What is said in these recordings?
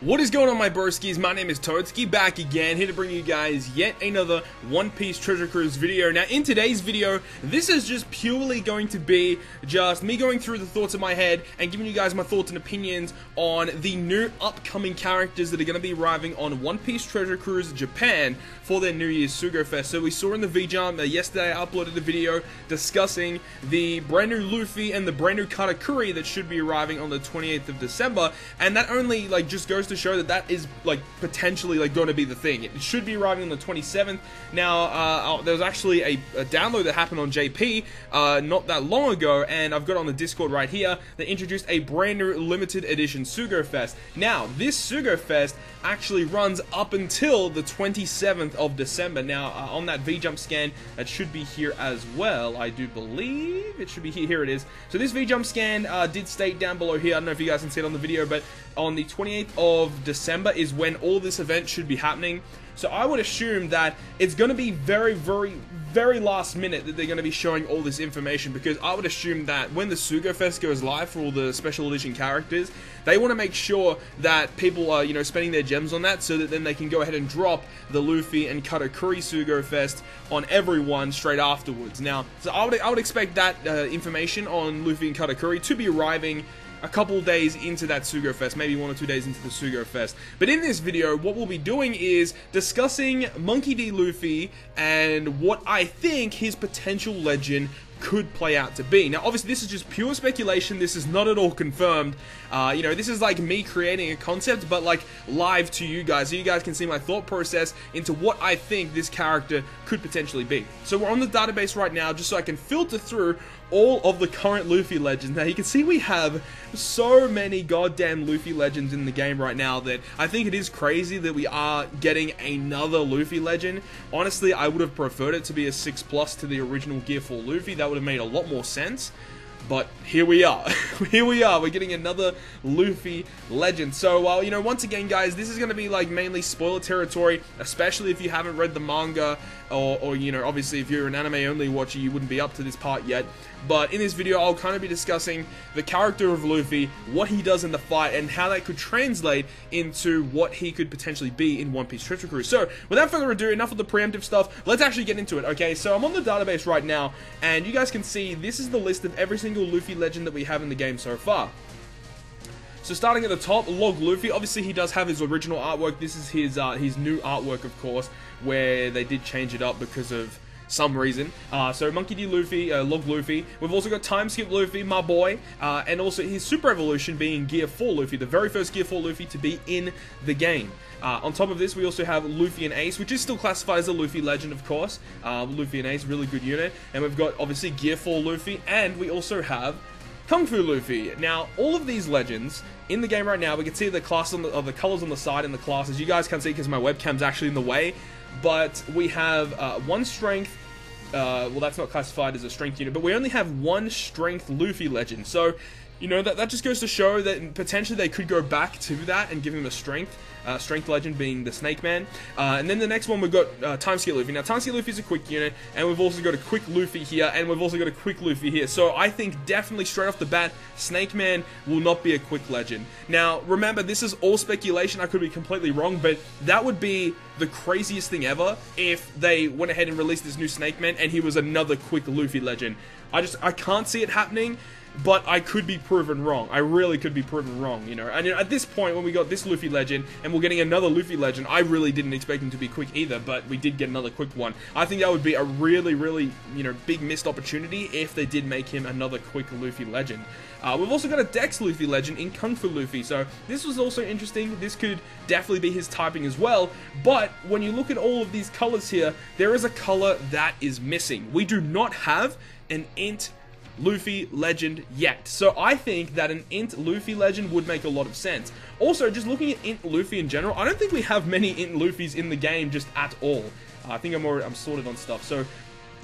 What is going on, my broskiis? My name is Toadskii, back again, here to bring you guys yet another One Piece Treasure Cruise video. Now, in today's video, this is just purely going to be just me going through the thoughts in my head and giving you guys my thoughts and opinions on the new upcoming characters that are going to be arriving on One Piece Treasure Cruise Japan for their New Year's Suger Fest. So we saw in the V-Jump, yesterday I uploaded a video discussing the brand new Luffy and the brand new Katakuri that should be arriving on the 28th of December, and that only just goes to show that that is potentially going to be the thing. It should be arriving on the 27th. Now there was actually a download that happened on JP not that long ago, and I've got on the Discord right here, that introduced a brand new limited edition Suger Fest. Now this Suger Fest actually runs up until the 27th of December. Now on that V-Jump scan, that should be here as well, I do believe. It should be here. Here it is. So this V-Jump scan did state down below here, I don't know if you guys can see it on the video, but on the 28th of December is when all this event should be happening. So I would assume that it's going to be very, very last minute that they're going to be showing all this information, because I would assume that when the Suger Fest goes live for all the special edition characters, they want to make sure that people are, spending their gems on that, so that then they can go ahead and drop the Luffy and Katakuri Suger Fest on everyone straight afterwards. Now, so I would expect that information on Luffy and Katakuri to be arriving a couple days into that Suger Fest, maybe 1 or 2 days into the Suger Fest. But in this video, what we'll be doing is discussing Monkey D. Luffy and what I think his potential legend could play out to be. Now, obviously, this is just pure speculation. This is not at all confirmed. This is like me creating a concept, but live to you guys, so you guys can see my thought process into what I think this character could potentially be. So we're on the database right now, just so I can filter through all of the current Luffy legends. Now, you can see we have so many goddamn Luffy legends in the game right now that I think it is crazy that we are getting another Luffy legend. Honestly, I would have preferred it to be a 6+ to the original Gear 4 Luffy. That would have made a lot more sense. But here we are. Here we are. We're getting another Luffy legend. So, once again, guys, this is going to be mainly spoiler territory, especially if you haven't read the manga, or obviously if you're an anime-only watcher, you wouldn't be up to this part yet. But in this video, I'll kind of be discussing the character of Luffy, what he does in the fight, and how that could translate into what he could potentially be in One Piece Treasure Cruise. So, without further ado, enough of the preemptive stuff, let's actually get into it, okay? So, I'm on the database right now, and you guys can see this is the list of every single Luffy legend that we have in the game so far. So starting at the top, Log Luffy. Obviously, he does have his original artwork. This is his new artwork, of course, where they did change it up because of some reason. So Monkey D. Luffy, Log Luffy. We've also got Time Skip Luffy, my boy, and also his Super Evolution being Gear 4 Luffy, the very first Gear 4 Luffy to be in the game. On top of this, we also have Luffy and Ace, which is still classified as a Luffy legend, of course. Luffy and Ace, really good unit. And we've got, obviously, Gear 4 Luffy, and we also have Kung Fu Luffy. Now, all of these legends in the game right now, we can see the class on the colors on the side in the classes. You guys can't see because my webcam's actually in the way, but we have one strength. Well, that's not classified as a strength unit, but we only have one strength Luffy legend. So, that just goes to show that potentially they could go back to that and give him a strength legend being the Snake Man. And then the next one, we've got Time Skip Luffy. Now, Time Skip Luffy is a quick unit, and we've also got a quick Luffy here, and we've also got a quick Luffy here. So I think definitely straight off the bat, Snake Man will not be a quick legend. Now, remember, this is all speculation. I could be completely wrong, but that would be the craziest thing ever if they went ahead and released this new Snake Man and he was another quick Luffy legend. I can't see it happening, but I could be proven wrong. I really could be proven wrong, And at this point, when we got this Luffy legend, and we're getting another Luffy legend, I really didn't expect him to be quick either, but we did get another quick one. I think that would be a really, big missed opportunity if they did make him another quick Luffy legend. We've also got a Dex Luffy legend in Kung Fu Luffy, so this was also interesting. This could definitely be his typing as well, but when you look at all of these colors here, there is a color that is missing. We do not have an Int Luffy legend yet. So I think that an Int Luffy legend would make a lot of sense. Also, just looking at Int Luffy in general, I don't think we have many Int Luffys in the game just at all. I think I'm sorted on stuff. So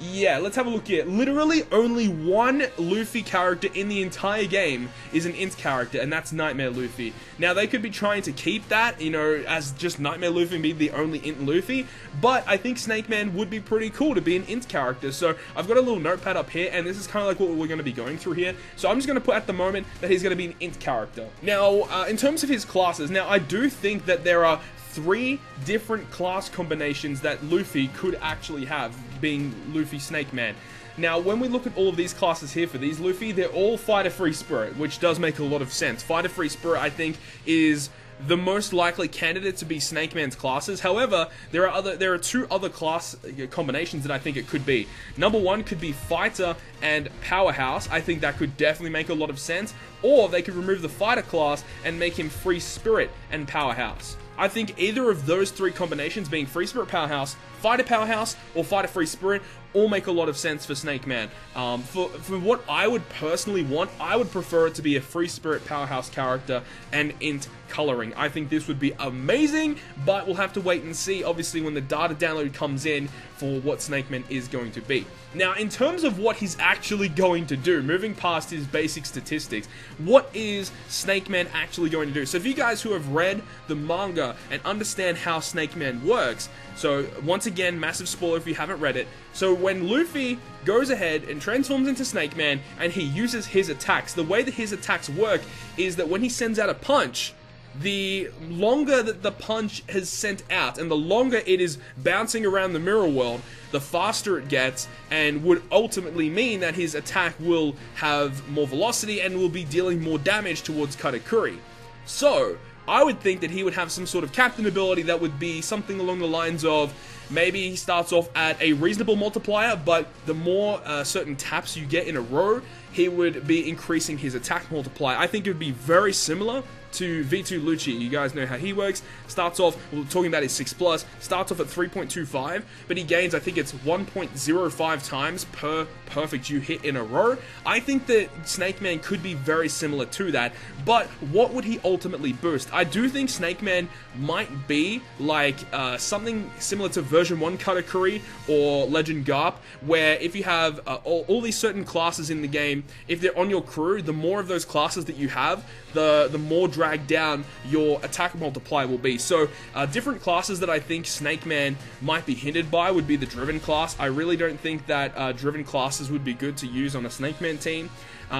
Yeah, let's have a look here. Literally only one Luffy character in the entire game is an int character, and that's Nightmare Luffy. Now, they could be trying to keep that, you know, as just Nightmare Luffy and be the only int Luffy, but I think Snake Man would be pretty cool to be an int character. So I've got a little notepad up here, and this is kind of like what we're going to be going through here. So I'm just going to put at the moment that he's going to be an int character. Now, in terms of his classes, now I do think that there are 3 different class combinations that Luffy could actually have, being Luffy Snake Man. Now, when we look at all of these classes here for these Luffy, they're all Fighter Free Spirit, which does make a lot of sense. Fighter Free Spirit, I think, is the most likely candidate to be Snake Man's classes. However, there are 2 other class combinations that I think it could be. Number 1 could be Fighter and Powerhouse. I think that could definitely make a lot of sense. Or they could remove the Fighter class and make him Free Spirit and Powerhouse. I think either of those 3 combinations, being Free Spirit Powerhouse, Fighter Powerhouse, or Fighter Free Spirit, all make a lot of sense for Snake Man. For what I would personally want, I would prefer it to be a Free Spirit Powerhouse character and int coloring. I think this would be amazing, but we'll have to wait and see, obviously, when the data download comes in for what Snake Man is going to be. Now, in terms of what he's actually going to do, moving past his basic statistics, what is Snake Man actually going to do? So if you guys who have read the manga and understand how Snake Man works, so once again, massive spoiler if you haven't read it, so when Luffy goes ahead and transforms into Snake Man and he uses his attacks, the way that his attacks work is that when he sends out a punch, the longer that the punch has sent out and the longer it is bouncing around the mirror world, the faster it gets, and would ultimately mean that his attack will have more velocity and will be dealing more damage towards Katakuri. So, I would think that he would have some sort of captain ability that would be something along the lines of, maybe he starts off at a reasonable multiplier, but the more certain taps you get in a row, he would be increasing his attack multiplier. I think it would be very similar to V2 Lucci. You guys know how he works. Starts off, we're talking about his 6+, starts off at 3.25, but he gains, I think it's 1.05 times per perfect you hit in a row. I think that Snake Man could be very similar to that, but what would he ultimately boost? I do think Snake Man might be like something similar to version 1 Katakuri or Legend Garp, where if you have all these certain classes in the game, if they're on your crew, the more of those classes that you have, the more dragged down your attack multiplier will be. So, different classes that I think Snake Man might be hindered by would be the Driven class. I really don't think that Driven classes would be good to use on a Snake Man team.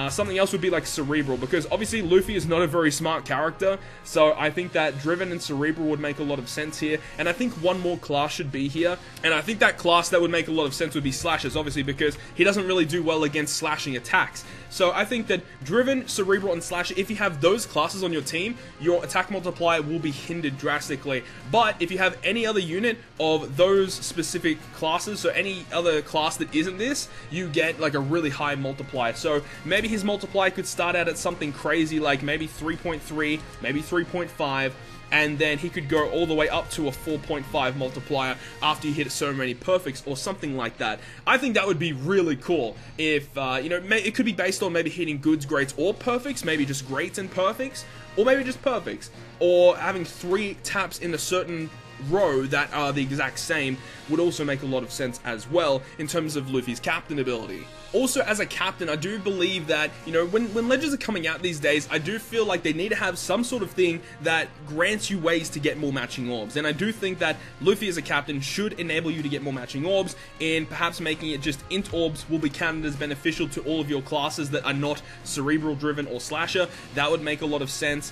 Something else would be like Cerebral, because obviously Luffy is not a very smart character, so I think that Driven and Cerebral would make a lot of sense here, and I think one more class should be here, and I think that class that would make a lot of sense would be Slashers, obviously, because he doesn't really do well against slashing attacks. So I think that Driven, Cerebral, and Slasher, if you have those classes on your team, your attack multiplier will be hindered drastically. But if you have any other unit of those specific classes, so any other class that isn't this, you get like a really high multiplier. So maybe his multiplier could start out at something crazy like maybe 3.3, maybe 3.5, and then he could go all the way up to a 4.5 multiplier after you hit so many perfects or something like that. I think that would be really cool if, you know, it could be based on maybe hitting goods, greats, or perfects, maybe just greats and perfects, or maybe just perfects, or having 3 taps in a certain row that are the exact same would also make a lot of sense as well in terms of Luffy's captain ability. Also, as a captain, I do believe that, you know, when Legends are coming out these days, I do feel like they need to have some sort of thing that grants you ways to get more matching orbs, and I do think that Luffy as a captain should enable you to get more matching orbs, and perhaps making it just int orbs will be counted as beneficial to all of your classes that are not Cerebral, Driven, or Slasher. That would make a lot of sense.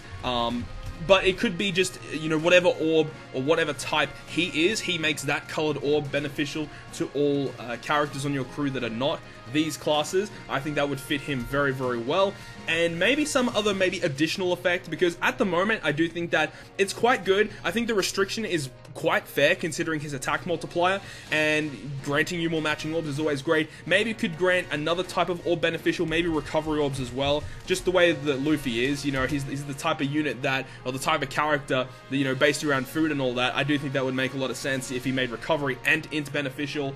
But it could be just, you know, whatever orb or whatever type he is, he makes that colored orb beneficial to all characters on your crew that are not these classes. I think that would fit him very, very well. And maybe some other additional effect, because at the moment I do think that it's quite good. I think the restriction is quite fair considering his attack multiplier, and granting you more matching orbs is always great. Maybe it could grant another type of orb beneficial, maybe recovery orbs as well, just the way that Luffy is. You know, he's the type of unit that, or the type of character that, you know, based around food and all that. I do think that would make a lot of sense if he made recovery and int beneficial.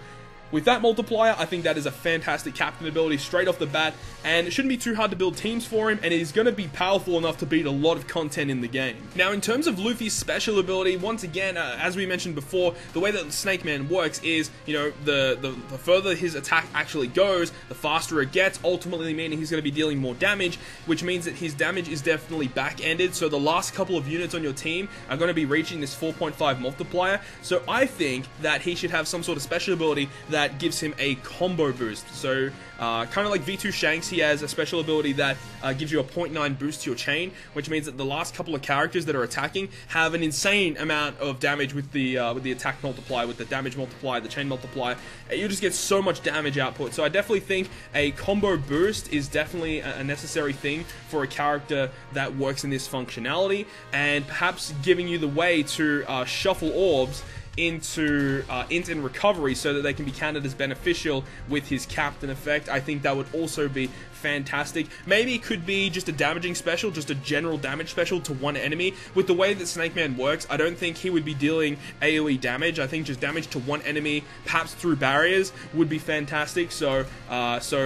with that multiplier, I think that is a fantastic captain ability straight off the bat, and it shouldn't be too hard to build teams for him, and he's going to be powerful enough to beat a lot of content in the game. Now, in terms of Luffy's special ability, once again, as we mentioned before, the way that Snake Man works is, you know, the further his attack actually goes, the faster it gets, ultimately meaning he's going to be dealing more damage, which means that his damage is definitely back-ended, so the last couple of units on your team are going to be reaching this 4.5 multiplier, so I think that he should have some sort of special ability that gives him a combo boost. So kind of like V2 Shanks, he has a special ability that gives you a 0.9 boost to your chain, which means that the last couple of characters that are attacking have an insane amount of damage with the attack multiplier, with the damage multiplier, the chain multiplier. You just get so much damage output. So I definitely think a combo boost is definitely a necessary thing for a character that works in this functionality, and perhaps giving you the way to shuffle orbs into int and recovery so that they can be counted as beneficial with his captain effect. I think that would also be fantastic. Maybe it could be just a damaging special, just a general damage special to one enemy. With the way that Snake Man works, I don't think he would be dealing AoE damage. I think just damage to one enemy, perhaps through barriers, would be fantastic. So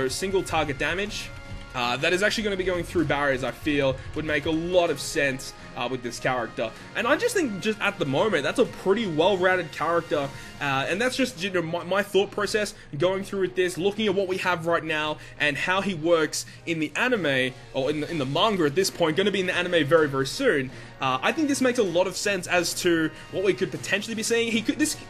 single target damage. That is actually going to be going through barriers, I feel, would make a lot of sense with this character. And I just think, just at the moment, that's a pretty well-rounded character. And that's just, you know, my thought process going through with this, looking at what we have right now and how he works in the anime, or in the manga at this point, going to be in the anime very, very soon. I think this makes a lot of sense as to what we could potentially be seeing.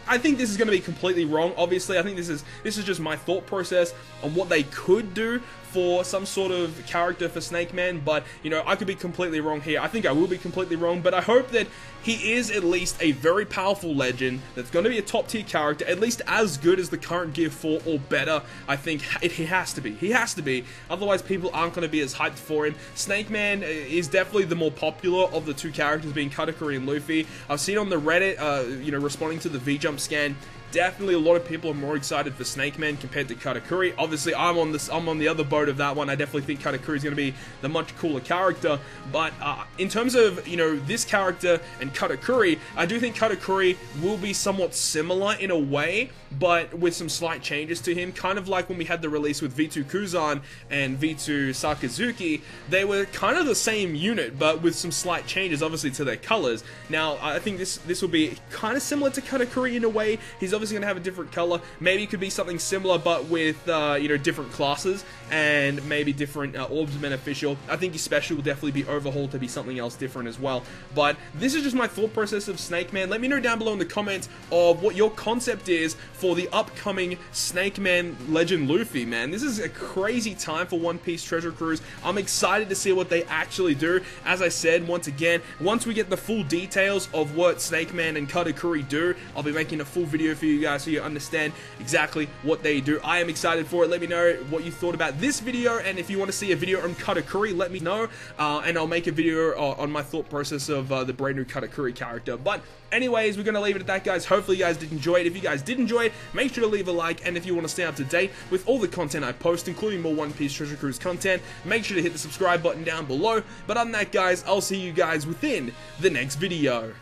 I think this is going to be completely wrong. Obviously, I think this is just my thought process on what they could do for some sort of character for Snake Man, but, you know, I could be completely wrong here. I think I will be completely wrong, but I hope that he is at least a very powerful legend that's going to be a top tier character, at least as good as the current Gear 4 or better. I think he has to be. He has to be. Otherwise, people aren't going to be as hyped for him. Snake Man is definitely the more popular of the two characters, being Katakuri and Luffy. I've seen on the Reddit, you know, responding to the V-Jump scan, definitely a lot of people are more excited for Snake Man compared to Katakuri. Obviously, I'm on the other boat of that one. I definitely think Katakuri is going to be the much cooler character. But in terms of, you know, this character and Katakuri, I do think Katakuri will be somewhat similar in a way, but with some slight changes to him. Kind of like when we had the release with V2 Kuzan and V2 Sakazuki. They were kind of the same unit, but with some slight changes, obviously, to their colors. Now, I think this will be kind of similar to Katakuri in a way. He's obviously going to have a different color. Maybe it could be something similar, but with, you know, different classes and maybe different orbs beneficial. I think his special will definitely be overhauled to be something else different as well. But this is just my thought process of Snake Man. Let me know down below in the comments of what your concept is for the upcoming Snake Man Legend Luffy, man. This is a crazy time for One Piece Treasure Cruise. I'm excited to see what they actually do. As I said, once again, once we get the full details of what Snake Man and Katakuri do, I'll be making a full video for you guys so you understand exactly what they do. I am excited for it. Let me know what you thought about this video, and if you want to see a video on Katakuri, let me know, and I'll make a video on my thought process of the brand new Katakuri character. But anyways, we're going to leave it at that, guys. Hopefully you guys did enjoy it. If you guys did enjoy it, make sure to leave a like, and if you want to stay up to date with all the content I post, including more One Piece Treasure Cruise content, make sure to hit the subscribe button down below. But other than that, guys, I'll see you guys within the next video.